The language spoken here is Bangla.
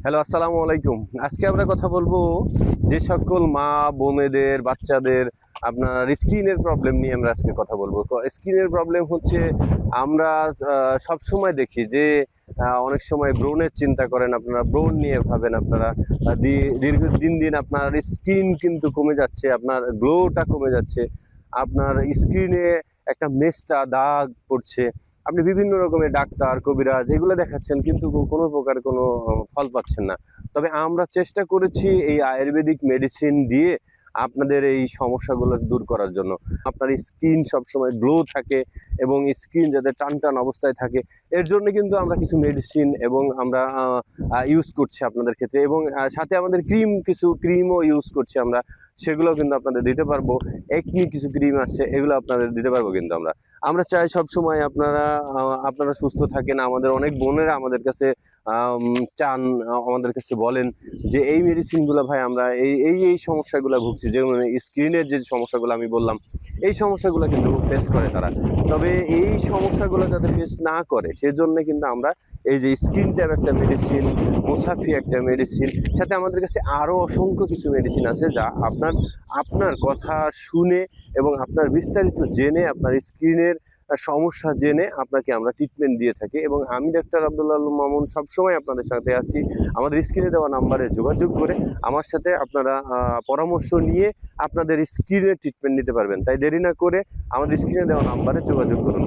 হ্যালো, আসসালামু আলাইকুম। আজকে আমরা কথা বলবো যে সকল মা বোনেদের বাচ্চাদের আপনার স্কিনের প্রবলেম নিয়ে আমরা আজকে কথা বলবো। স্কিনের প্রবলেম হচ্ছে আমরা সব সময় দেখি যে অনেক সময় ব্রণের চিন্তা করেন আপনারা, ব্রণ নিয়ে ভাবেন আপনারা। দীর্ঘ দিন দিন আপনার স্কিন কিন্তু কমে যাচ্ছে, আপনার গ্লোটা কমে যাচ্ছে, আপনার স্কিনে একটা মেস্টা দাগ পড়ছে। আপনি বিভিন্ন রকমের ডাক্তার কবিরাজ এগুলো দেখাচ্ছেন, কিন্তু কোনো প্রকার কোনো ফল পাচ্ছেন না। তবে আমরা চেষ্টা করেছি এই আয়ুর্বেদিক মেডিসিন দিয়ে আপনাদের এই সমস্যাগুলো দূর করার জন্য। আপনার স্কিন সবসময় গ্লো থাকে এবং স্কিন যাতে টান টান অবস্থায় থাকে, এর জন্য কিন্তু আমরা কিছু মেডিসিন এবং আমরা ইউজ করছি আপনাদের ক্ষেত্রে, এবং সাথে আমাদের কিছু ক্রিমও ইউজ করছি আমরা, সেগুলো কিন্তু আপনাদের দিতে পারবো। একনি কিছু ক্রিম আছে, এগুলো আপনাদের দিতে পারবো। কিন্তু আমরা আমরা চাই সব সময় আপনারা সুস্থ থাকেন। আমাদের অনেক বোনেরা আমাদের কাছে চান, আমাদের কাছে বলেন যে এই মেডিসিনগুলো ভাই আমরা এই এই এই সমস্যাগুলো ভুগছি, যেমন স্ক্রিনের যে সমস্যাগুলো আমি বললাম, এই সমস্যাগুলো কিন্তু ফেস করে তারা। তবে এই সমস্যাগুলো যাতে ফেস না করে সেজন্য কিন্তু আমরা এই যে স্কিন ট্যাব একটা মেডিসিন, মুসাফি একটা মেডিসিন, সাথে আমাদের কাছে আরও অসংখ্য কিছু মেডিসিন আছে যা আপনার আপনার কথা শুনে এবং আপনার বিস্তারিত জেনে, আপনার স্কিনের সমস্যা জেনে আপনাকে আমরা ট্রিটমেন্ট দিয়ে থাকি। এবং আমি ডাক্তার আব্দুল্লাহ আল মামুন সবসময় আপনাদের সাথে আছি। আমাদের স্ক্রিনে দেওয়া নাম্বারে যোগাযোগ করে আমার সাথে আপনারা পরামর্শ নিয়ে আপনাদের স্কিনের ট্রিটমেন্ট নিতে পারবেন। তাই দেরি না করে আমাদের স্ক্রিনে দেওয়া নাম্বারে যোগাযোগ করুন।